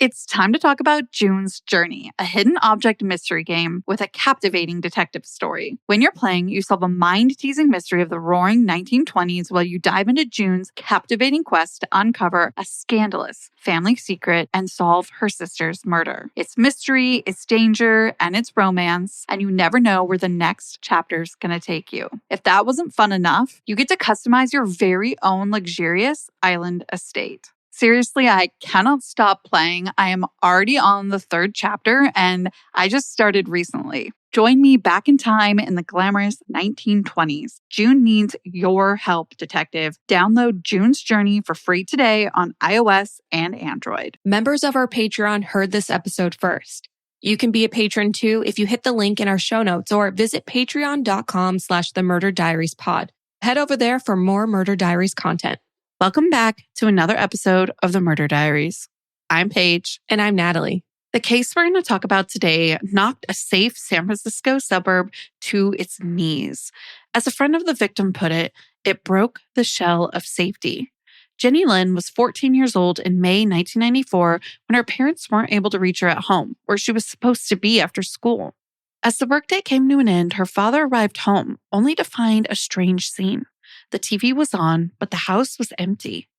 It's time to talk about June's Journey, a hidden object mystery game with a captivating detective story. When you're playing, you solve a mind-teasing mystery of the roaring 1920s while you dive into June's captivating quest to uncover a scandalous family secret and solve her sister's murder. It's mystery, it's danger, and it's romance, and you never know where the next chapter's gonna take you. If that wasn't fun enough, you get to customize your very own luxurious island estate. Seriously, I cannot stop playing. I am already on the 3rd chapter and I just started recently. Join me back in time in the glamorous 1920s. June needs your help, detective. Download June's Journey for free today on iOS and Android. Members of our Patreon heard this episode first. You can be a patron too if you hit the link in our show notes or visit patreon.com/themurderdiariespod. Head over there for more Murder Diaries content. Welcome back to another episode of The Murder Diaries. I'm Paige. And I'm Natalie. The case we're going to talk about today knocked a safe San Francisco suburb to its knees. As a friend of the victim put it, it broke the shell of safety. Jenny Lin was 14 years old in May 1994 when her parents weren't able to reach her at home, where she was supposed to be after school. As the workday came to an end, her father arrived home, only to find a strange scene. The TV was on, but the house was empty.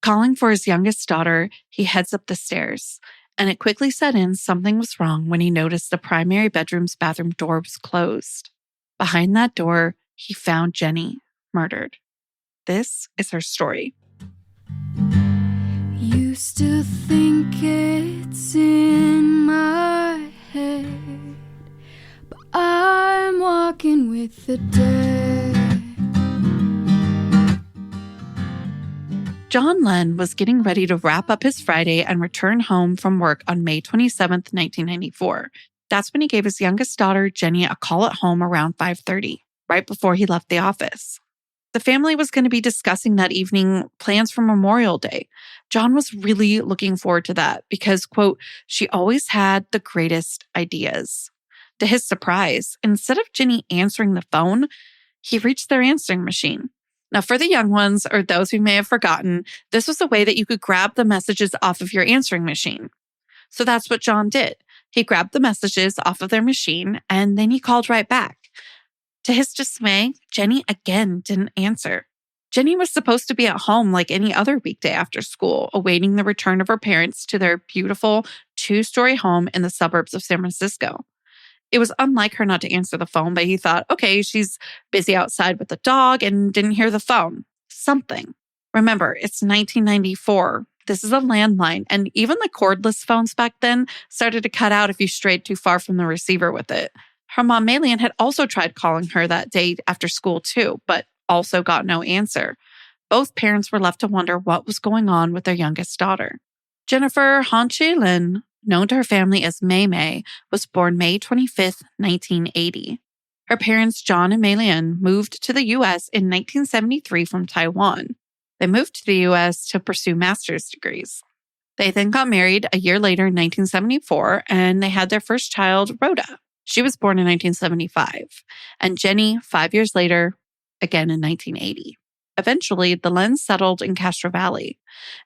Calling for his youngest daughter, he heads up the stairs, and it quickly set in something was wrong when he noticed the primary bedroom's bathroom door was closed. Behind that door, he found Jenny murdered. This is her story. Used to think it's in my head, but I'm walking with the dead. John Lin was getting ready to wrap up his Friday and return home from work on May 27th, 1994. That's when he gave his youngest daughter, Jenny, a call at home around 5:30, right before he left the office. The family was going to be discussing that evening plans for Memorial Day. John was really looking forward to that because, quote, she always had the greatest ideas. To his surprise, instead of Jenny answering the phone, he reached their answering machine. Now, for the young ones or those who may have forgotten, this was a way that you could grab the messages off of your answering machine. So that's what John did. He grabbed the messages off of their machine and then he called right back. To his dismay, Jenny again didn't answer. Jenny was supposed to be at home like any other weekday after school, awaiting the return of her parents to their beautiful 2-story home in the suburbs of San Francisco. It was unlike her not to answer the phone, but he thought, okay, she's busy outside with the dog and didn't hear the phone. Something. Remember, it's 1994. This is a landline, and even the cordless phones back then started to cut out if you strayed too far from the receiver with it. Her mom, Maylin, had also tried calling her that day after school too, but also got no answer. Both parents were left to wonder what was going on with their youngest daughter. Jennifer Lin, known to her family as May May, was born May 25th, 1980. Her parents, John and Mei Lin, moved to the U.S. in 1973 from Taiwan. They moved to the U.S. to pursue master's degrees. They then got married a year later in 1974, and they had their first child, Rhoda. She was born in 1975, and Jenny 5 years later, again in 1980. Eventually, the Lins settled in Castro Valley.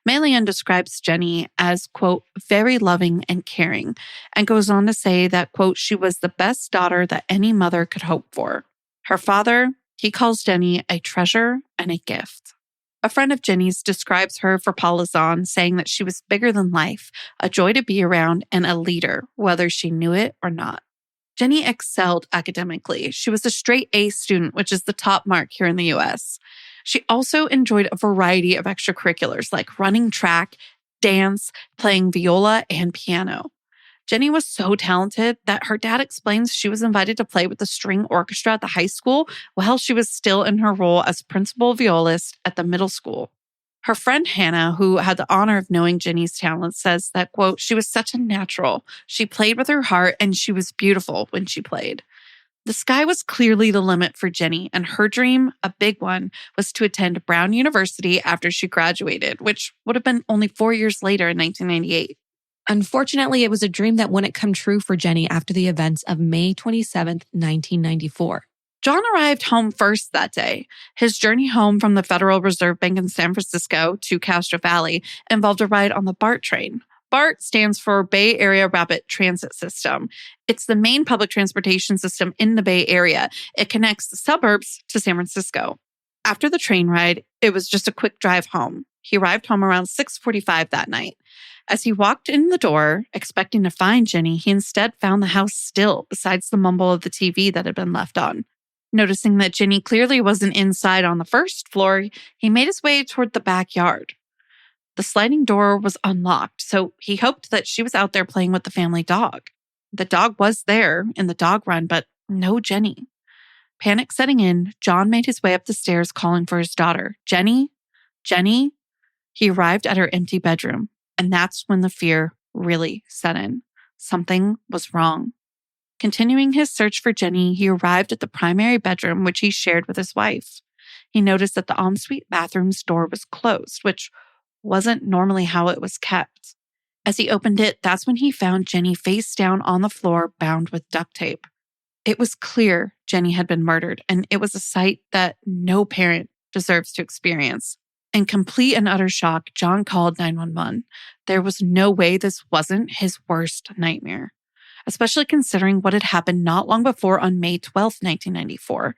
Maylin describes Jenny as, quote, very loving and caring, and goes on to say that, quote, she was the best daughter that any mother could hope for. Her father, he calls Jenny a treasure and a gift. A friend of Jenny's describes her for Palazan, saying that she was bigger than life, a joy to be around, and a leader, whether she knew it or not. Jenny excelled academically. She was a straight A student, which is the top mark here in the U.S. She also enjoyed a variety of extracurriculars like running track, dance, playing viola, and piano. Jenny was so talented that her dad explains she was invited to play with the string orchestra at the high school while she was still in her role as principal violist at the middle school. Her friend Hannah, who had the honor of knowing Jenny's talent, says that, quote, she was such a natural. She played with her heart and she was beautiful when she played. The sky was clearly the limit for Jenny, and her dream, a big one, was to attend Brown University after she graduated, which would have been only 4 years later in 1998. Unfortunately, it was a dream that wouldn't come true for Jenny after the events of May 27th, 1994. John arrived home first that day. His journey home from the Federal Reserve Bank in San Francisco to Castro Valley involved a ride on the BART train. BART stands for Bay Area Rapid Transit System. It's the main public transportation system in the Bay Area. It connects the suburbs to San Francisco. After the train ride, it was just a quick drive home. He arrived home around 6:45 that night. As he walked in the door, expecting to find Jenny, he instead found the house still, besides the mumble of the TV that had been left on. Noticing that Jenny clearly wasn't inside on the first floor, he made his way toward the backyard. The sliding door was unlocked, so he hoped that she was out there playing with the family dog. The dog was there in the dog run, but no Jenny. Panic setting in, John made his way up the stairs calling for his daughter. Jenny? Jenny? He arrived at her empty bedroom, and that's when the fear really set in. Something was wrong. Continuing his search for Jenny, he arrived at the primary bedroom, which he shared with his wife. He noticed that the ensuite bathroom's door was closed, which wasn't normally how it was kept. As he opened it, that's when he found Jenny face down on the floor, bound with duct tape. It was clear Jenny had been murdered, and it was a sight that no parent deserves to experience. In complete and utter shock, John called 911. There was no way this wasn't his worst nightmare, especially considering what had happened not long before on May 12, 1994.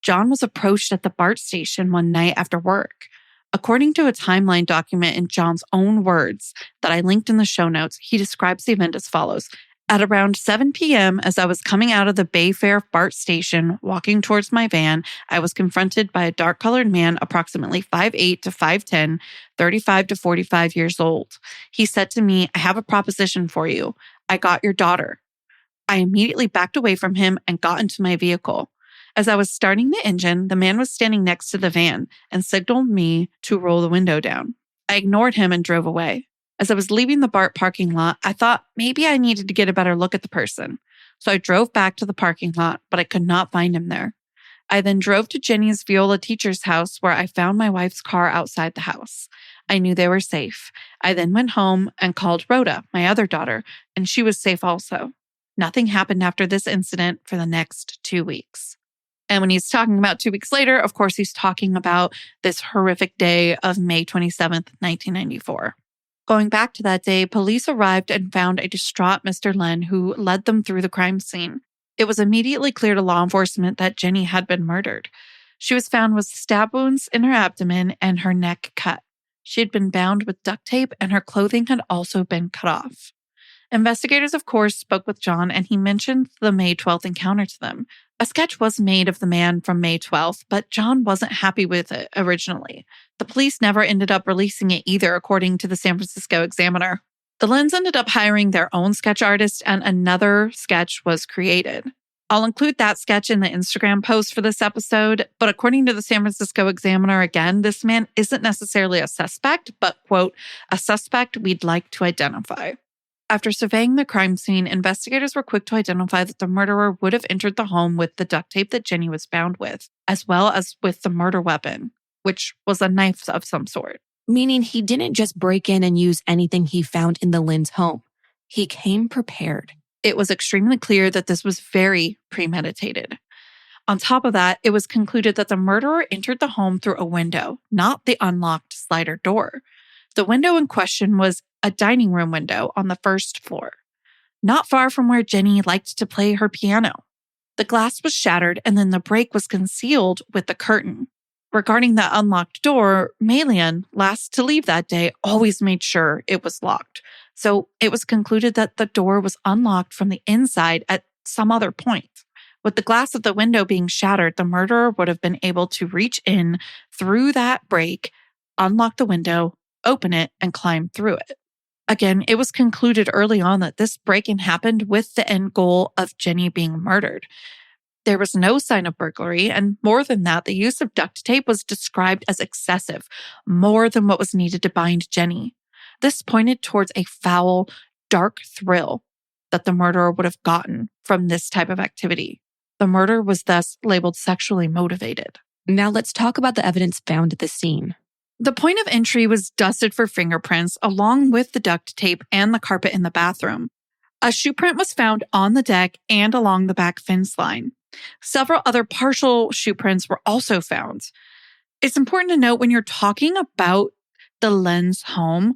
John was approached at the BART station one night after work. According to a timeline document in John's own words that I linked in the show notes, he describes the event as follows. At around 7 p.m., as I was coming out of the Bayfair BART station, walking towards my van, I was confronted by a dark-colored man approximately 5'8" to 5'10", 35 to 45 years old. He said to me, "I have a proposition for you. I got your daughter." I immediately backed away from him and got into my vehicle. As I was starting the engine, the man was standing next to the van and signaled me to roll the window down. I ignored him and drove away. As I was leaving the BART parking lot, I thought maybe I needed to get a better look at the person. So I drove back to the parking lot, but I could not find him there. I then drove to Jenny's Viola teacher's house, where I found my wife's car outside the house. I knew they were safe. I then went home and called Rhoda, my other daughter, and she was safe also. Nothing happened after this incident for the next 2 weeks. And when he's talking about 2 weeks later, of course, he's talking about this horrific day of May 27th, 1994. Going back to that day, police arrived and found a distraught Mr. Lin, who led them through the crime scene. It was immediately clear to law enforcement that Jenny had been murdered. She was found with stab wounds in her abdomen and her neck cut. She had been bound with duct tape, and her clothing had also been cut off. Investigators, of course, spoke with John, and he mentioned the May 12th encounter to them. A sketch was made of the man from May 12th, but John wasn't happy with it originally. The police never ended up releasing it either, according to the San Francisco Examiner. The Lins ended up hiring their own sketch artist, and another sketch was created. I'll include that sketch in the Instagram post for this episode, but according to the San Francisco Examiner, again, this man isn't necessarily a suspect, but, quote, a suspect we'd like to identify. After surveying the crime scene, investigators were quick to identify that the murderer would have entered the home with the duct tape that Jenny was bound with, as well as with the murder weapon, which was a knife of some sort. Meaning he didn't just break in and use anything he found in the Lin's home. He came prepared. It was extremely clear that this was very premeditated. On top of that, it was concluded that the murderer entered the home through a window, not the unlocked slider door. The window in question was a dining room window on the first floor, not far from where Jenny liked to play her piano. The glass was shattered, and then the break was concealed with the curtain. Regarding the unlocked door, Malian, last to leave that day, always made sure it was locked. So it was concluded that the door was unlocked from the inside at some other point. With the glass of the window being shattered, the murderer would have been able to reach in through that break, unlock the window, open it, and climb through it. Again, it was concluded early on that this break-in happened with the end goal of Jenny being murdered. There was no sign of burglary, and more than that, the use of duct tape was described as excessive, more than what was needed to bind Jenny. This pointed towards a foul, dark thrill that the murderer would have gotten from this type of activity. The murder was thus labeled sexually motivated. Now let's talk about the evidence found at the scene. The point of entry was dusted for fingerprints, along with the duct tape and the carpet in the bathroom. A shoe print was found on the deck and along the back fence line. Several other partial shoe prints were also found. It's important to note when you're talking about the Lin's home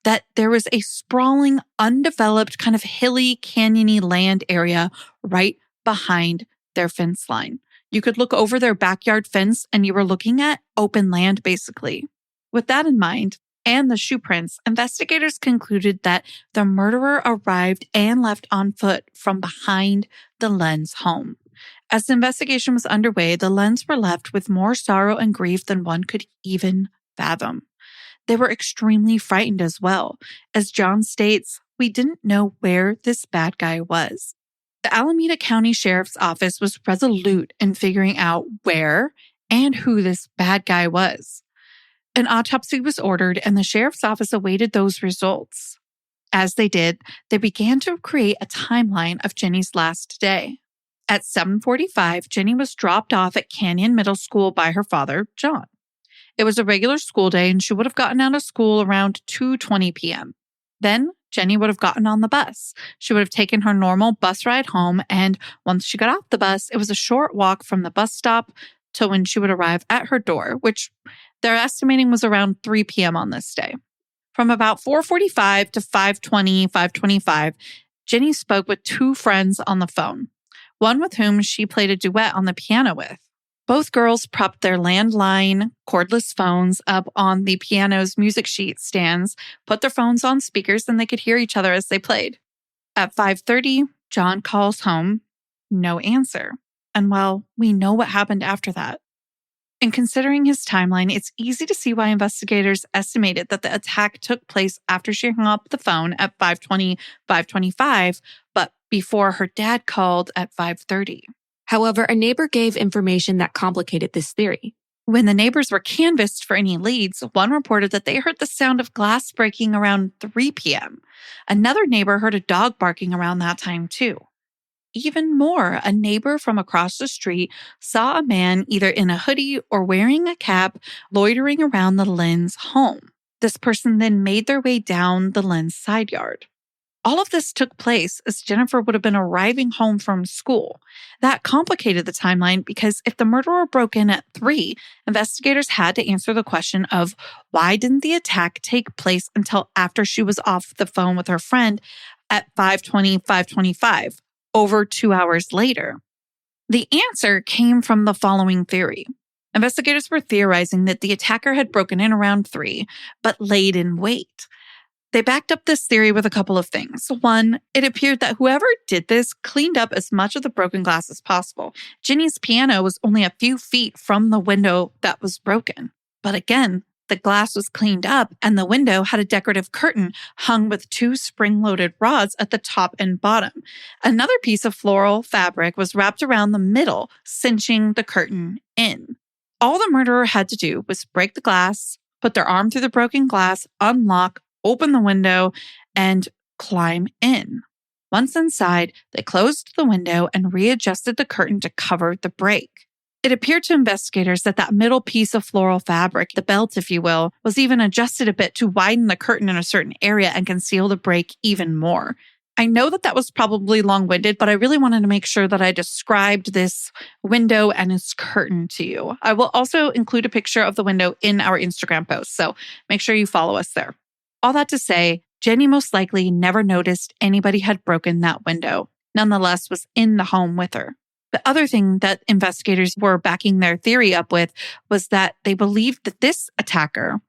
that there was a sprawling, undeveloped, kind of hilly, canyony land area right behind their fence line. You could look over their backyard fence and you were looking at open land, basically. With that in mind, and the shoe prints, investigators concluded that the murderer arrived and left on foot from behind the Lin's home. As the investigation was underway, the Lins were left with more sorrow and grief than one could even fathom. They were extremely frightened as well. As John states, we didn't know where this bad guy was. The Alameda County Sheriff's Office was resolute in figuring out where and who this bad guy was. An autopsy was ordered and the sheriff's office awaited those results. As they did, they began to create a timeline of Jenny's last day. At 7:45, Jenny was dropped off at Canyon Middle School by her father, John. It was a regular school day and she would have gotten out of school around 2:20 p.m. Then Jenny would have gotten on the bus. She would have taken her normal bus ride home, and once she got off the bus, it was a short walk from the bus stop to when she would arrive at her door, which they're estimating was around 3 p.m. on this day. From about 4:45 to 5:20, 5:25, Jenny spoke with two friends on the phone, one with whom she played a duet on the piano with. Both girls propped their landline cordless phones up on the piano's music sheet stands, put their phones on speakers, and they could hear each other as they played. At 5:30, John calls home, no answer. And well, we know what happened after that. In considering his timeline, it's easy to see why investigators estimated that the attack took place after she hung up the phone at 5:20, 5:25, but before her dad called at 5:30. However, a neighbor gave information that complicated this theory. When the neighbors were canvassed for any leads, one reported that they heard the sound of glass breaking around 3 p.m. Another neighbor heard a dog barking around that time too. Even more, a neighbor from across the street saw a man either in a hoodie or wearing a cap loitering around the Lin's home. This person then made their way down the Lin's side yard. All of this took place as Jennifer would have been arriving home from school. That complicated the timeline because if the murderer broke in at 3, investigators had to answer the question of why didn't the attack take place until after she was off the phone with her friend at 5:20, 5:25, over 2 hours later. The answer came from the following theory. Investigators were theorizing that the attacker had broken in around 3, but laid in wait. They backed up this theory with a couple of things. One, it appeared that whoever did this cleaned up as much of the broken glass as possible. Jenny's piano was only a few feet from the window that was broken. But again, the glass was cleaned up and the window had a decorative curtain hung with 2 spring-loaded rods at the top and bottom. Another piece of floral fabric was wrapped around the middle, cinching the curtain in. All the murderer had to do was break the glass, put their arm through the broken glass, unlock, open the window, and climb in. Once inside, they closed the window and readjusted the curtain to cover the break. It appeared to investigators that that middle piece of floral fabric, the belt if you will, was even adjusted a bit to widen the curtain in a certain area and conceal the break even more. I know that was probably long-winded, but I really wanted to make sure that I described this window and its curtain to you. I will also include a picture of the window in our Instagram post, so make sure you follow us there. All that to say, Jenny most likely never noticed anybody had broken that window, nonetheless was in the home with her. The other thing that investigators were backing their theory up with was that they believed that this attacker,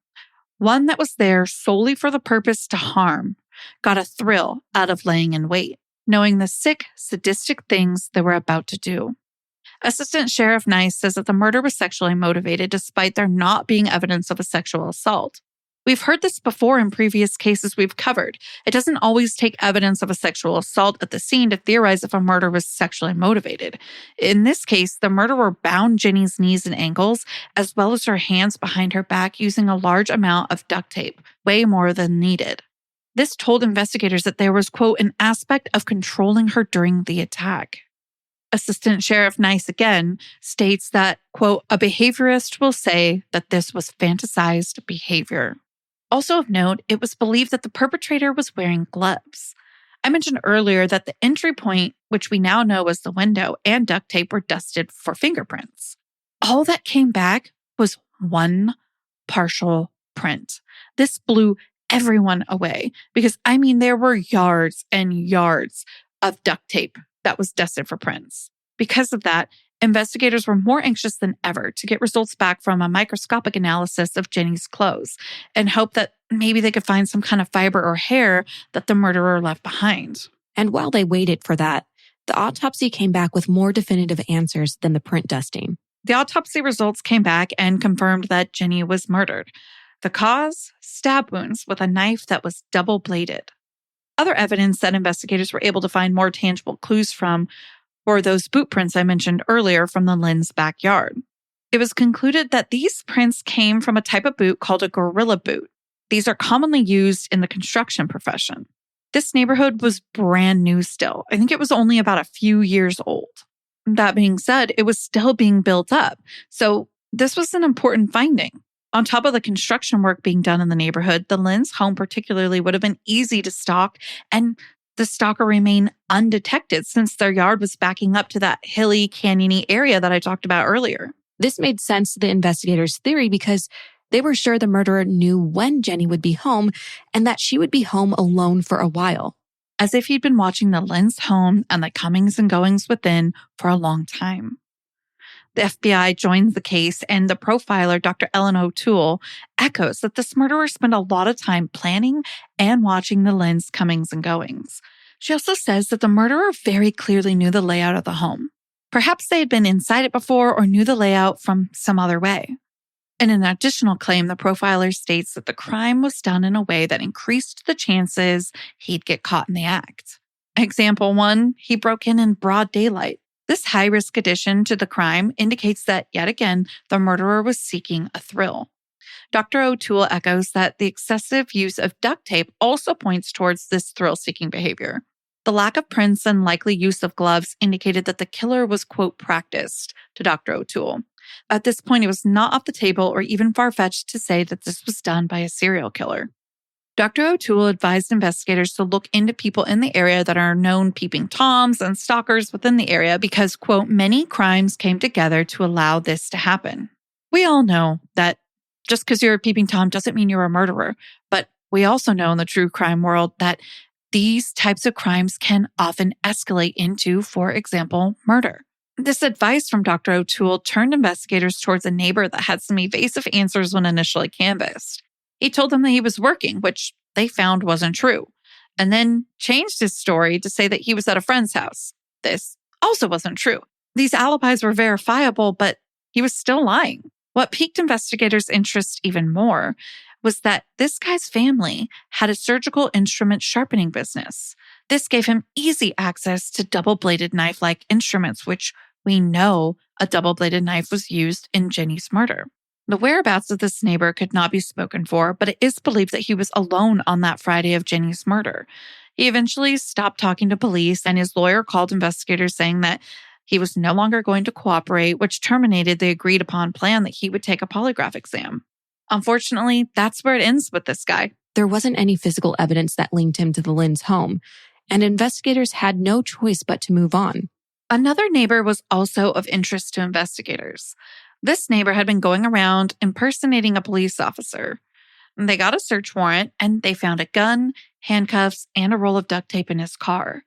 one that was there solely for the purpose to harm, got a thrill out of laying in wait, knowing the sick, sadistic things they were about to do. Assistant Sheriff Nice says that the murder was sexually motivated despite there not being evidence of a sexual assault. We've heard this before in previous cases we've covered. It doesn't always take evidence of a sexual assault at the scene to theorize if a murder was sexually motivated. In this case, the murderer bound Jenny's knees and ankles, as well as her hands behind her back using a large amount of duct tape, way more than needed. This told investigators that there was, quote, an aspect of controlling her during the attack. Assistant Sheriff Nice again states that, quote, a behaviorist will say that this was fantasized behavior. Also of note, it was believed that the perpetrator was wearing gloves. I mentioned earlier that the entry point, which we now know was the window, and duct tape were dusted for fingerprints. All that came back was one partial print. This blew everyone away because, there were yards and yards of duct tape that was destined for prints. Because of that, investigators were more anxious than ever to get results back from a microscopic analysis of Jenny's clothes and hope that maybe they could find some kind of fiber or hair that the murderer left behind. And while they waited for that, the autopsy came back with more definitive answers than the print dusting. The autopsy results came back and confirmed that Jenny was murdered. The cause? Stab wounds with a knife that was double-bladed. Other evidence that investigators were able to find more tangible clues from were those boot prints I mentioned earlier from the Lin's backyard. It was concluded that these prints came from a type of boot called a gorilla boot. These are commonly used in the construction profession. This neighborhood was brand new still. I think it was only about a few years old. That being said, it was still being built up. So this was an important finding. On top of the construction work being done in the neighborhood, the Lin's home particularly would have been easy to stalk, and the stalker remained undetected since their yard was backing up to that hilly, canyony area that I talked about earlier. This made sense to the investigators' theory because they were sure the murderer knew when Jenny would be home and that she would be home alone for a while. As if he'd been watching the Lin's home and the comings and goings within for a long time. The FBI joins the case, and the profiler, Dr. Ellen O'Toole, echoes that this murderer spent a lot of time planning and watching the Lin's comings and goings. She also says that the murderer very clearly knew the layout of the home. Perhaps they had been inside it before or knew the layout from some other way. In an additional claim, the profiler states that the crime was done in a way that increased the chances he'd get caught in the act. Example 1, he broke in broad daylight. This high-risk addition to the crime indicates that, yet again, the murderer was seeking a thrill. Dr. O'Toole echoes that the excessive use of duct tape also points towards this thrill-seeking behavior. The lack of prints and likely use of gloves indicated that the killer was, quote, practiced, to Dr. O'Toole. At this point, it was not off the table or even far-fetched to say that this was done by a serial killer. Dr. O'Toole advised investigators to look into people in the area that are known peeping toms and stalkers within the area because, quote, many crimes came together to allow this to happen. We all know that just because you're a peeping tom doesn't mean you're a murderer, but we also know in the true crime world that these types of crimes can often escalate into, for example, murder. This advice from Dr. O'Toole turned investigators towards a neighbor that had some evasive answers when initially canvassed. He told them that he was working, which they found wasn't true, and then changed his story to say that he was at a friend's house. This also wasn't true. These alibis were verifiable, but he was still lying. What piqued investigators' interest even more was that this guy's family had a surgical instrument sharpening business. This gave him easy access to double-bladed knife-like instruments, which we know a double-bladed knife was used in Jenny's murder. The whereabouts of this neighbor could not be spoken for, but it is believed that he was alone on that Friday of Jenny's murder. He eventually stopped talking to police, and his lawyer called investigators saying that he was no longer going to cooperate, which terminated the agreed-upon plan that he would take a polygraph exam. Unfortunately, that's where it ends with this guy. There wasn't any physical evidence that linked him to the Lin's home, and investigators had no choice but to move on. Another neighbor was also of interest to investigators. This neighbor had been going around impersonating a police officer. They got a search warrant and they found a gun, handcuffs, and a roll of duct tape in his car.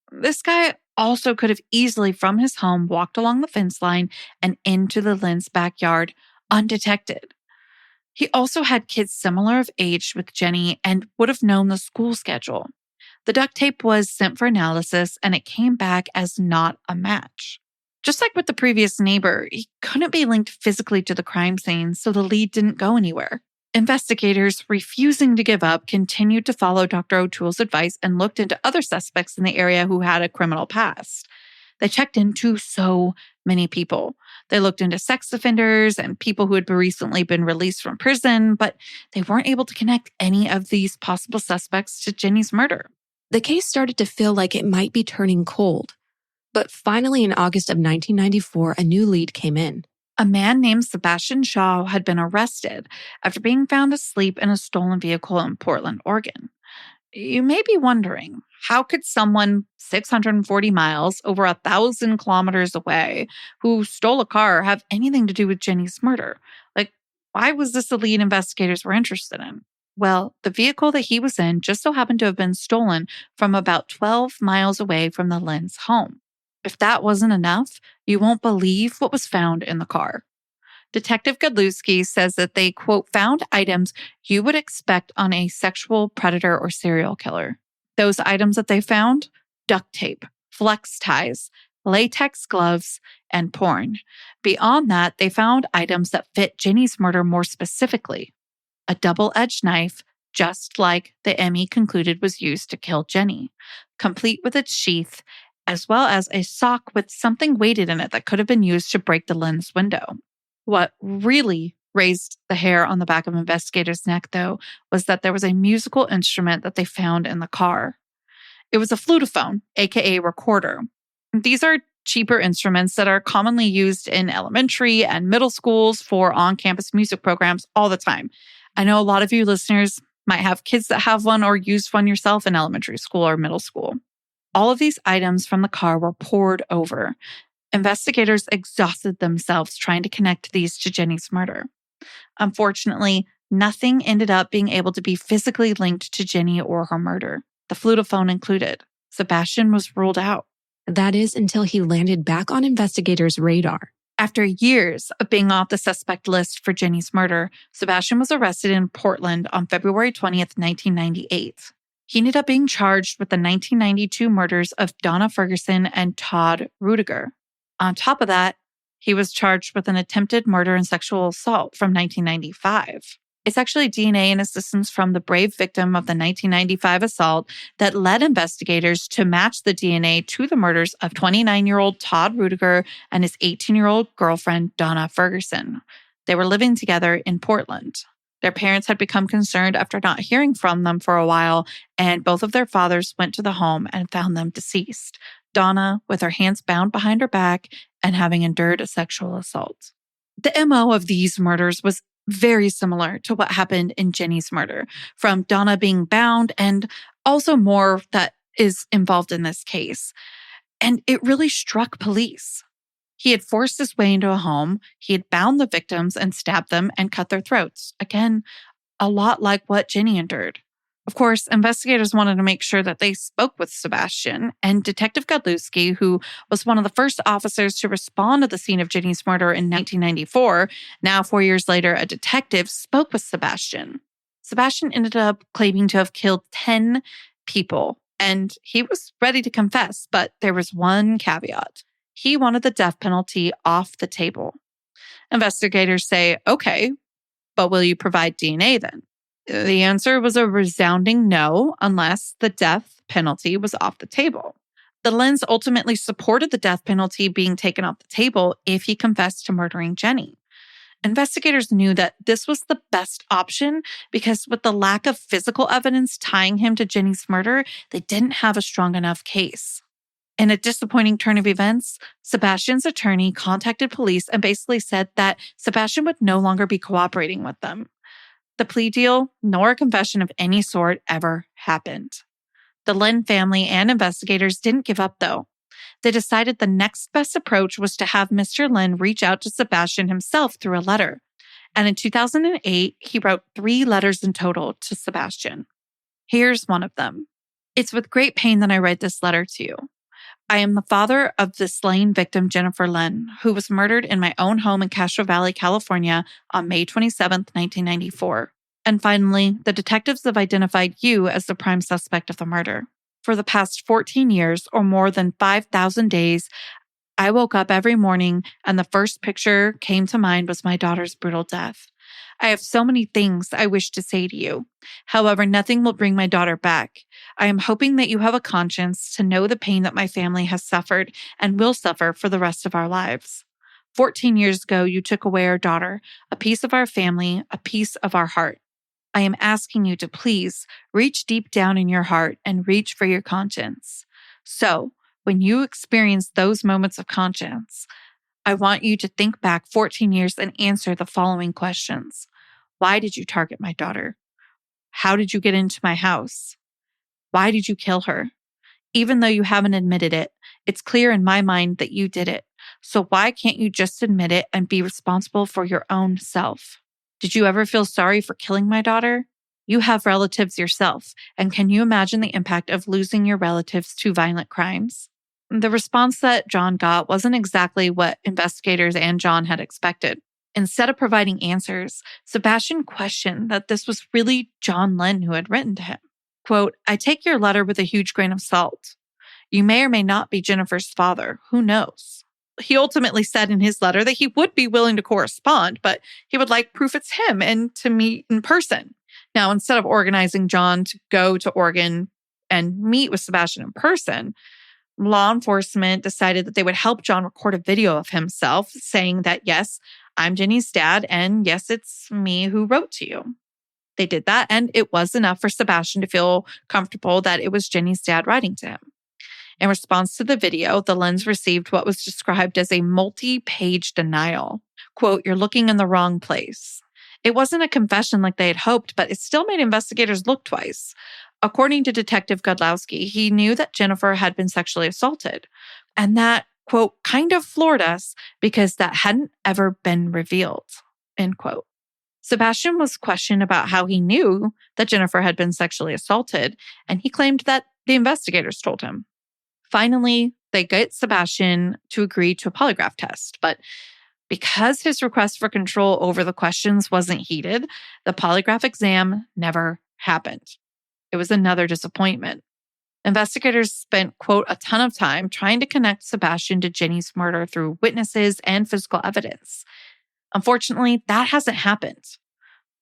This guy also could have easily from his home walked along the fence line and into the Lin's backyard undetected. He also had kids similar of age with Jenny and would have known the school schedule. The duct tape was sent for analysis and it came back as not a match. Just like with the previous neighbor, he couldn't be linked physically to the crime scene, so the lead didn't go anywhere. Investigators, refusing to give up, continued to follow Dr. O'Toole's advice and looked into other suspects in the area who had a criminal past. They checked into so many people. They looked into sex offenders and people who had recently been released from prison, but they weren't able to connect any of these possible suspects to Jenny's murder. The case started to feel like it might be turning cold. But finally, in August of 1994, a new lead came in. A man named Sebastian Shaw had been arrested after being found asleep in a stolen vehicle in Portland, Oregon. You may be wondering, how could someone 640 miles, over 1,000 kilometers away, who stole a car have anything to do with Jenny's murder? Why was this the lead investigators were interested in? Well, the vehicle that he was in just so happened to have been stolen from about 12 miles away from the Lin's home. If that wasn't enough, you won't believe what was found in the car. Detective Godlewski says that they, quote, found items you would expect on a sexual predator or serial killer. Those items that they found? Duct tape, flex ties, latex gloves, and porn. Beyond that, they found items that fit Jenny's murder more specifically. A double-edged knife, just like the ME concluded was used to kill Jenny, complete with its sheath, as well as a sock with something weighted in it that could have been used to break the Lin's window. What really raised the hair on the back of investigators' neck, though, was that there was a musical instrument that they found in the car. It was a flutophone, aka recorder. These are cheaper instruments that are commonly used in elementary and middle schools for on-campus music programs all the time. I know a lot of you listeners might have kids that have one or used one yourself in elementary school or middle school. All of these items from the car were poured over. Investigators exhausted themselves trying to connect these to Jenny's murder. Unfortunately, nothing ended up being able to be physically linked to Jenny or her murder, the flutophone included. Sebastian was ruled out. That is until he landed back on investigators' radar. After years of being off the suspect list for Jenny's murder, Sebastian was arrested in Portland on February 20th, 1998. He ended up being charged with the 1992 murders of Donna Ferguson and Todd Rudiger. On top of that, he was charged with an attempted murder and sexual assault from 1995. It's actually DNA and assistance from the brave victim of the 1995 assault that led investigators to match the DNA to the murders of 29-year-old Todd Rudiger and his 18-year-old girlfriend, Donna Ferguson. They were living together in Portland. Their parents had become concerned after not hearing from them for a while, and both of their fathers went to the home and found them deceased. Donna with her hands bound behind her back and having endured a sexual assault. The MO of these murders was very similar to what happened in Jenny's murder, from Donna being bound and also more that is involved in this case. And it really struck police. He had forced his way into a home, he had bound the victims and stabbed them and cut their throats. Again, a lot like what Jenny endured. Of course, investigators wanted to make sure that they spoke with Sebastian, and Detective Godlewski, who was one of the first officers to respond to the scene of Jenny's murder in 1994, now 4 years later, a detective, spoke with Sebastian. Sebastian ended up claiming to have killed 10 people, and he was ready to confess, but there was one caveat. He wanted the death penalty off the table. Investigators say, okay, but will you provide DNA then? The answer was a resounding no, unless the death penalty was off the table. The Lins ultimately supported the death penalty being taken off the table if he confessed to murdering Jenny. Investigators knew that this was the best option because with the lack of physical evidence tying him to Jenny's murder, they didn't have a strong enough case. In a disappointing turn of events, Sebastian's attorney contacted police and basically said that Sebastian would no longer be cooperating with them. The plea deal, nor a confession of any sort, ever happened. The Lin family and investigators didn't give up, though. They decided the next best approach was to have Mr. Lin reach out to Sebastian himself through a letter. And in 2008, he wrote 3 letters in total to Sebastian. Here's one of them. It's with great pain that I write this letter to you. I am the father of the slain victim, Jennifer Lin, who was murdered in my own home in Castro Valley, California on May 27, 1994. And finally, the detectives have identified you as the prime suspect of the murder. For the past 14 years, or more than 5,000 days, I woke up every morning and the first picture came to mind was my daughter's brutal death. I have so many things I wish to say to you. However, nothing will bring my daughter back. I am hoping that you have a conscience to know the pain that my family has suffered and will suffer for the rest of our lives. 14 years ago, you took away our daughter, a piece of our family, a piece of our heart. I am asking you to please reach deep down in your heart and reach for your conscience. So, when you experience those moments of conscience, I want you to think back 14 years and answer the following questions. Why did you target my daughter? How did you get into my house? Why did you kill her? Even though you haven't admitted it, it's clear in my mind that you did it. So why can't you just admit it and be responsible for your own self? Did you ever feel sorry for killing my daughter? You have relatives yourself, and can you imagine the impact of losing your relatives to violent crimes? The response that John got wasn't exactly what investigators and John had expected. Instead of providing answers, Sebastian questioned that this was really John Lin who had written to him. Quote, "I take your letter with a huge grain of salt. You may or may not be Jennifer's father. Who knows?" He ultimately said in his letter that he would be willing to correspond, but he would like proof it's him and to meet in person. Now, instead of organizing John to go to Oregon and meet with Sebastian in person, law enforcement decided that they would help John record a video of himself saying that, yes, I'm Jenny's dad, and yes, it's me who wrote to you. They did that, and it was enough for Sebastian to feel comfortable that it was Jenny's dad writing to him. In response to the video, the Lins received what was described as a multi-page denial. Quote, "You're looking in the wrong place." It wasn't a confession like they had hoped, but it still made investigators look twice. According to Detective Godlowski, he knew that Jennifer had been sexually assaulted, and that, quote, "kind of floored us because that hadn't ever been revealed," end quote. Sebastian was questioned about how he knew that Jennifer had been sexually assaulted, and he claimed that the investigators told him. Finally, they get Sebastian to agree to a polygraph test, but because his request for control over the questions wasn't heeded, the polygraph exam never happened. It was another disappointment. Investigators spent, quote, "a ton of time trying to connect Sebastian to Jenny's murder through witnesses and physical evidence. Unfortunately, that hasn't happened.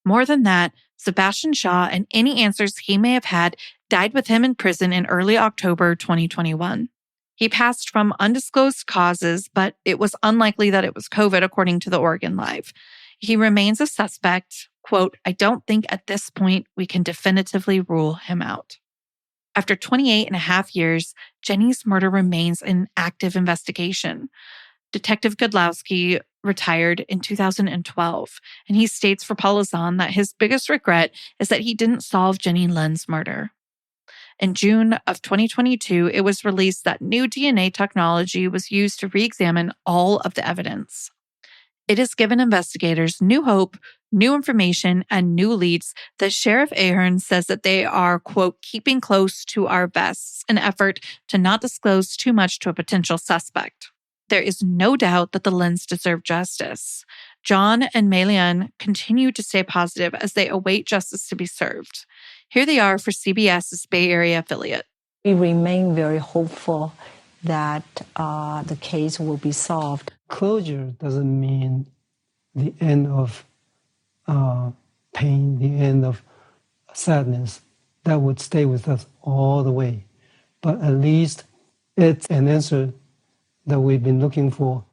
More than that, Sebastian Shaw and any answers he may have had died with him in prison in early October 2021. He passed from undisclosed causes, but it was unlikely that it was COVID, according to the Oregon Live. He remains a suspect. Quote, "I don't think at this point we can definitively rule him out." After 28 and a half years, Jenny's murder remains an active investigation. Detective Godlowski retired in 2012, and he states for Polizon that his biggest regret is that he didn't solve Jenny Lin's murder. In June of 2022, it was released that new DNA technology was used to re-examine all of the evidence. It has given investigators new hope, new information, and new leads that Sheriff Ahern says that they are, quote, "keeping close to our vests," an effort to not disclose too much to a potential suspect. There is no doubt that the Lins deserve justice. John and Mei-Lian continue to stay positive as they await justice to be served. Here they are for CBS's Bay Area affiliate. We remain very hopeful that the case will be solved. Closure doesn't mean the end of pain, the end of sadness. That would stay with us all the way. But at least it's an answer that we've been looking for.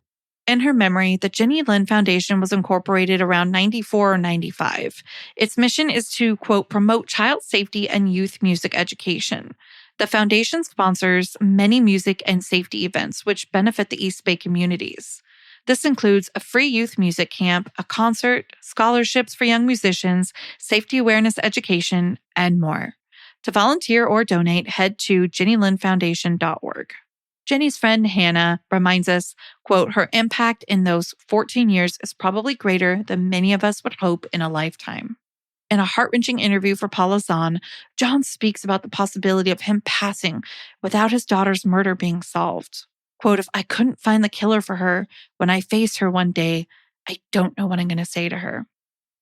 In her memory, the Jenny Lin Foundation was incorporated around 94 or 95. Its mission is to, quote, "promote child safety and youth music education." The foundation sponsors many music and safety events which benefit the East Bay communities. This includes a free youth music camp, a concert, scholarships for young musicians, safety awareness education, and more. To volunteer or donate, head to jennylinfoundation.org. Jenny's friend Hannah reminds us, quote, "her impact in those 14 years is probably greater than many of us would hope in a lifetime." In a heart-wrenching interview for Polizon, John speaks about the possibility of him passing without his daughter's murder being solved. Quote, "if I couldn't find the killer for her, when I face her one day, I don't know what I'm going to say to her."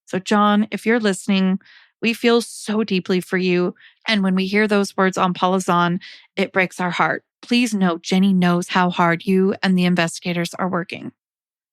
So John, if you're listening, we feel so deeply for you. And when we hear those words on Polizon, it breaks our heart. Please know Jenny knows how hard you and the investigators are working.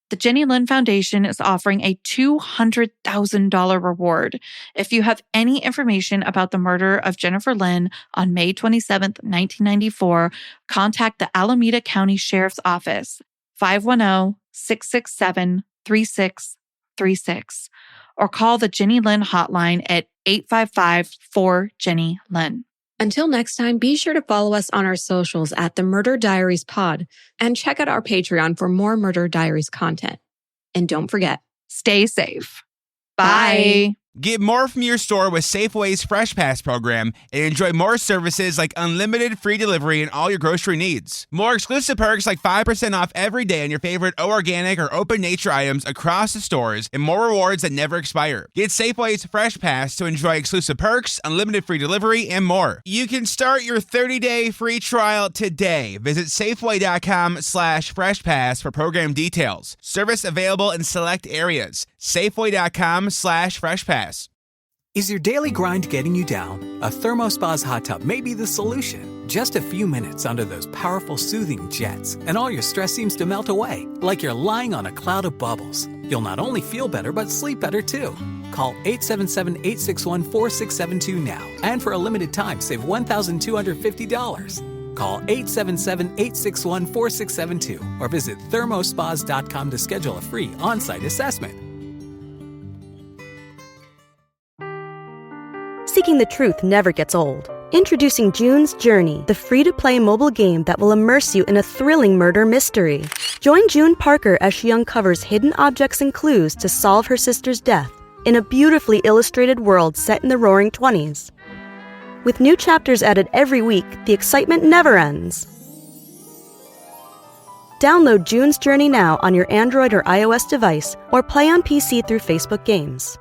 The Jenny Lin Foundation is offering a $200,000 reward. If you have any information about the murder of Jennifer Lin on May 27th, 1994, contact the Alameda County Sheriff's Office, 510-667-3636, or call the Jenny Lin hotline at 855-4-JENNY-LIN. Until next time, be sure to follow us on our socials at The Murder Diaries Pod and check out our Patreon for more Murder Diaries content. And don't forget, Stay safe. Bye. Bye. Get more from your store with Safeway's Fresh Pass program and enjoy more services like unlimited free delivery and all your grocery needs. More exclusive perks like 5% off every day on your favorite organic or open nature items across the stores and more rewards that never expire. Get Safeway's Fresh Pass to enjoy exclusive perks, unlimited free delivery, and more. You can start your 30-day free trial today. Visit Safeway.com/FreshPass for program details. Service available in select areas. Safeway.com/FreshPass. Is your daily grind getting you down? A ThermoSpa's hot tub may be the solution. Just a few minutes under those powerful soothing jets, and all your stress seems to melt away, like you're lying on a cloud of bubbles. You'll not only feel better, but sleep better too. Call 877-861-4672 now, and for a limited time, save $1,250. Call 877-861-4672 or visit thermospas.com to schedule a free on-site assessment. Seeking the truth never gets old. Introducing June's Journey, the free-to-play mobile game that will immerse you in a thrilling murder mystery. Join June Parker as she uncovers hidden objects and clues to solve her sister's death in a beautifully illustrated world set in the Roaring '20s. With new chapters added every week, the excitement never ends. Download June's Journey now on your Android or iOS device or play on PC through Facebook Games.